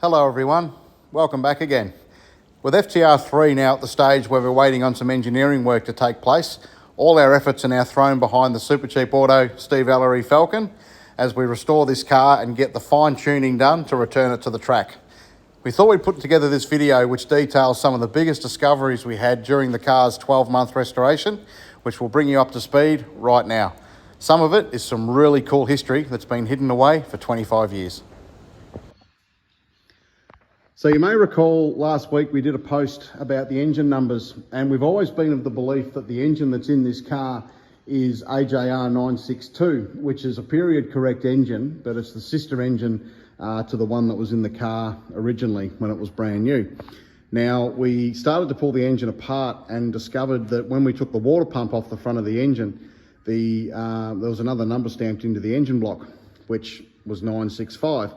Hello everyone, welcome back again. With FTR3 now at the stage where we're waiting on some engineering work to take place, all our efforts are now thrown behind the Supercheap Auto Steve Ellery Falcon as we restore this car and get the fine tuning done to return it to the track. We thought we'd put together this video which details some of the biggest discoveries we had during the car's 12-month restoration, which will bring you up to speed right now. Some of it is some really cool history that's been hidden away for 25 years. So you may recall last week we did a post about the engine numbers, and we've always been of the belief that the engine that's in this car is AJR 962, which is a period correct engine, but it's the sister engine to the one that was in the car originally when it was brand new. Now, we started to pull the engine apart and discovered that when we took the water pump off the front of the engine, there was another number stamped into the engine block, which was 965.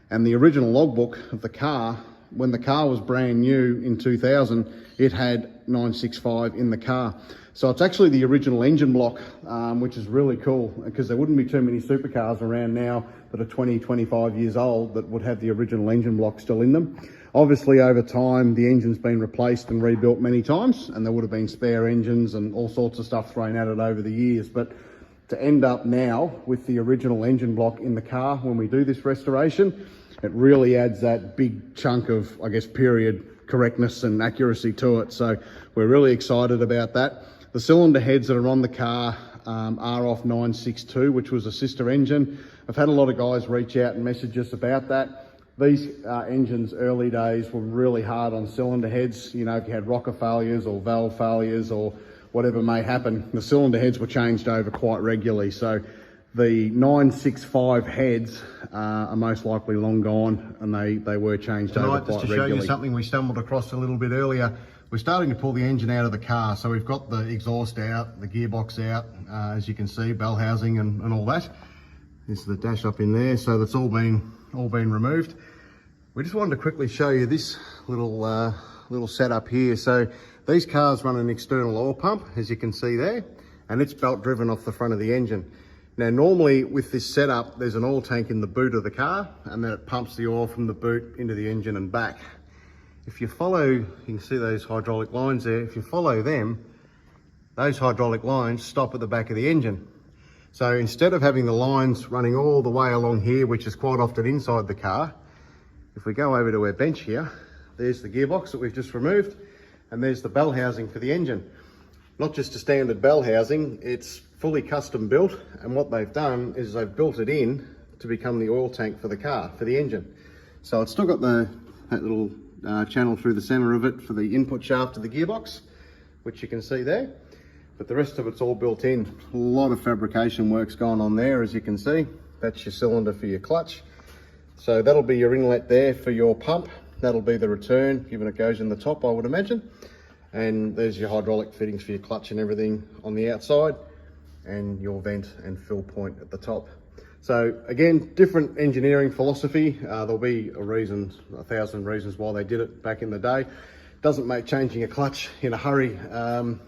And the original logbook of the car, when the car was brand new in 2000, it had 965 in the car. So it's actually the original engine block, which is really cool because there wouldn't be too many supercars around now that are 20, 25 years old that would have the original engine block still in them. Obviously, over time, the engine's been replaced and rebuilt many times, and there would have been spare engines and all sorts of stuff thrown at it over the years. But to end up now with the original engine block in the car when we do this restoration, it really adds that big chunk of, I guess, period correctness and accuracy to it. So we're really excited about that. The cylinder heads that are on the car are off 962, which was a sister engine. I've had a lot of guys reach out and message us about that. These engines early days were really hard on cylinder heads. You know, if you had rocker failures or valve failures or whatever may happen, the cylinder heads were changed over quite regularly. So the 965 heads are most likely long gone, and they were changed over quite regularly. Just to show you something we stumbled across a little bit earlier, we're starting to pull the engine out of the car. So we've got the exhaust out, the gearbox out, as you can see, bell housing and all that. This is the dash up in there, so that's all been removed. We just wanted to quickly show you this little setup here. So these cars run an external oil pump, as you can see there, and it's belt driven off the front of the engine. Now, normally with this setup, there's an oil tank in the boot of the car, and then it pumps the oil from the boot into the engine and back. If you follow, you can see those hydraulic lines there. If you follow them, those hydraulic lines stop at the back of the engine. So instead of having the lines running all the way along here, which is quite often inside the car, if we go over to our bench here, there's the gearbox that we've just removed, and there's the bell housing for the engine. Not just a standard bell housing, it's fully custom built, and what they've done is they've built it in to become the oil tank for the car, for the engine. So it's still got that little channel through the center of it for the input shaft of the gearbox, which you can see there, but the rest of it's all built in. A lot of fabrication work's gone on there, as you can see. That's your cylinder for your clutch. So that'll be your inlet there for your pump. That'll be the return, given it goes in the top, I would imagine. And there's your hydraulic fittings for your clutch and everything on the outside, and your vent and fill point at the top. So again, different engineering philosophy. There'll be a thousand reasons why they did it back in the day. Doesn't make changing a clutch in a hurry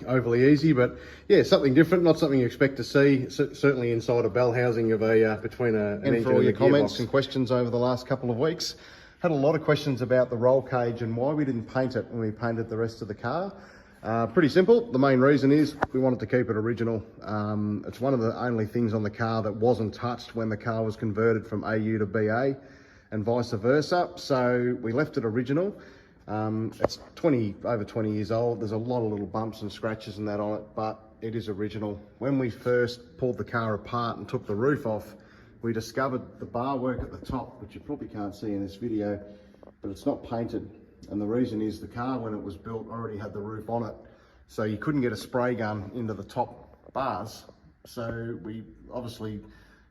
overly easy, but yeah, something different, not something you expect to see, certainly inside a bell housing of between an engine for all your comments and questions over the last couple of weeks. Had a lot of questions about the roll cage and why we didn't paint it when we painted the rest of the car. Pretty simple. The main reason is we wanted to keep it original. It's one of the only things on the car that wasn't touched when the car was converted from AU to BA and vice versa. So we left it original. It's over 20 years old. There's a lot of little bumps and scratches and that on it, but it is original. When we first pulled the car apart and took the roof off, we discovered the bar work at the top, which you probably can't see in this video, but it's not painted. And the reason is the car, when it was built, already had the roof on it. So you couldn't get a spray gun into the top bars. So we obviously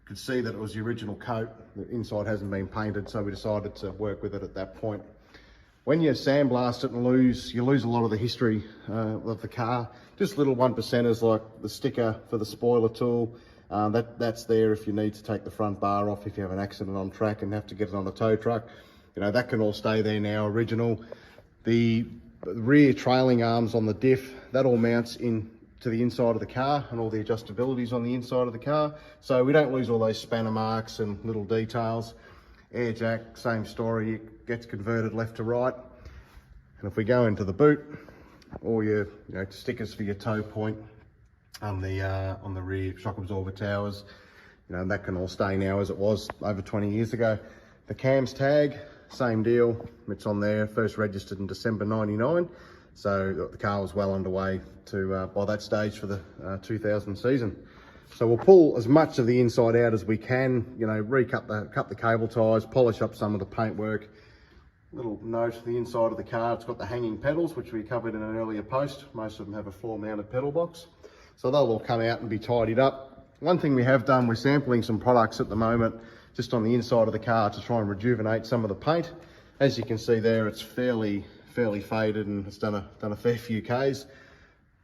could see that it was the original coat. The inside hasn't been painted, so we decided to work with it at that point. When you sandblast it and you lose a lot of the history of the car. Just little 1%ers like the sticker for the spoiler tool. That's there if you need to take the front bar off if you have an accident on track and have to get it on a tow truck. You know, that can all stay there now, original. The rear trailing arms on the diff, that all mounts in to the inside of the car, and all the adjustabilities on the inside of the car. So we don't lose all those spanner marks and little details. Air jack, same story, it gets converted left to right. And if we go into the boot, all your stickers for your tow point on the rear shock absorber towers, that can all stay now as it was over 20 years ago. The cams tag, same deal, it's on there, first registered in December 99. So the car was well underway to by that stage for the 2000 season. So we'll pull as much of the inside out as we can, cut the cable ties, polish up some of the paintwork. Little note, the inside of the car, it's got the hanging pedals, which we covered in an earlier post. Most of them have a floor mounted pedal box. So they'll all come out and be tidied up. One thing we have done, we're sampling some products at the moment, just on the inside of the car to try and rejuvenate some of the paint. As you can see there, it's fairly faded and it's done a fair few Ks.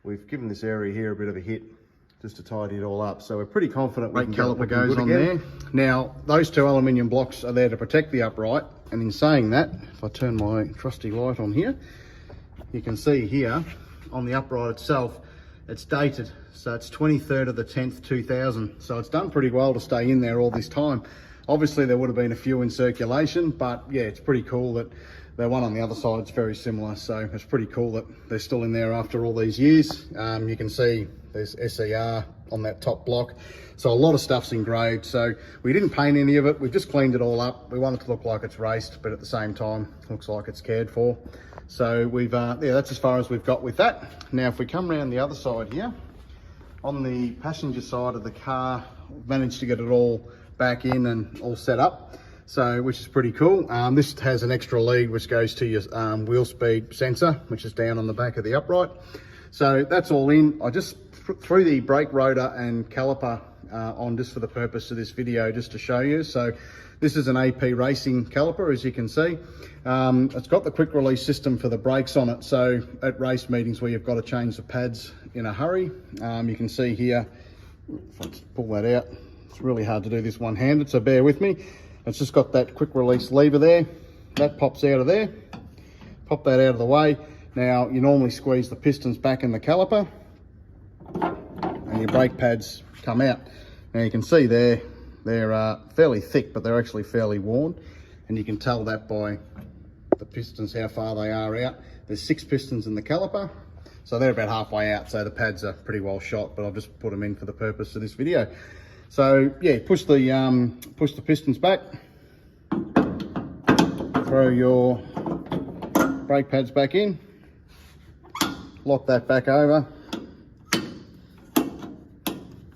We've given this area here a bit of a hit just to tidy it all up. So we're pretty confident brake caliper goes on there. Now, those two aluminium blocks are there to protect the upright. And in saying that, if I turn my trusty light on here, you can see here on the upright itself, it's dated. So it's 23rd of the 10th, 2000. So it's done pretty well to stay in there all this time. Obviously there would have been a few in circulation, but yeah, it's pretty cool that the one on the other side is very similar. So it's pretty cool that they're still in there after all these years. You can see there's SER on that top block. So a lot of stuff's engraved. So we didn't paint any of it. We've just cleaned it all up. We want it to look like it's raced, but at the same time, looks like it's cared for. So we've, that's as far as we've got with that. Now, if we come around the other side here, on the passenger side of the car, we've managed to get it all back in and all set up. So, which is pretty cool. This has an extra lead which goes to your wheel speed sensor, which is down on the back of the upright. So that's all in. I just threw the brake rotor and caliper on just for the purpose of this video, just to show you. So this is an AP racing caliper, as you can see. It's got the quick release system for the brakes on it. So at race meetings where you've got to change the pads in a hurry, you can see here, if I just pull that out, it's really hard to do this one-handed, so bear with me. It's just got that quick release lever there. That pops out of there. Pop that out of the way. Now, you normally squeeze the pistons back in the caliper and your brake pads come out. Now you can see there, they're fairly thick, but they're actually fairly worn. And you can tell that by the pistons, how far they are out. There's 6 pistons in the caliper. So they're about halfway out, so the pads are pretty well shot, but I've just put them in for the purpose of this video. So yeah, push the pistons back, throw your brake pads back in, lock that back over,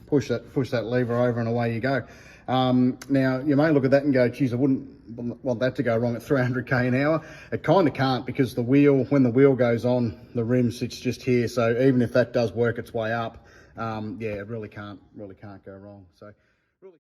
push that lever over and away you go. Now you may look at that and go, geez, I wouldn't want that to go wrong at 300k an hour. It kind of can't, because the wheel, when the wheel goes on, the rim sits just here. So even if that does work its way up, yeah, it really can't go wrong. So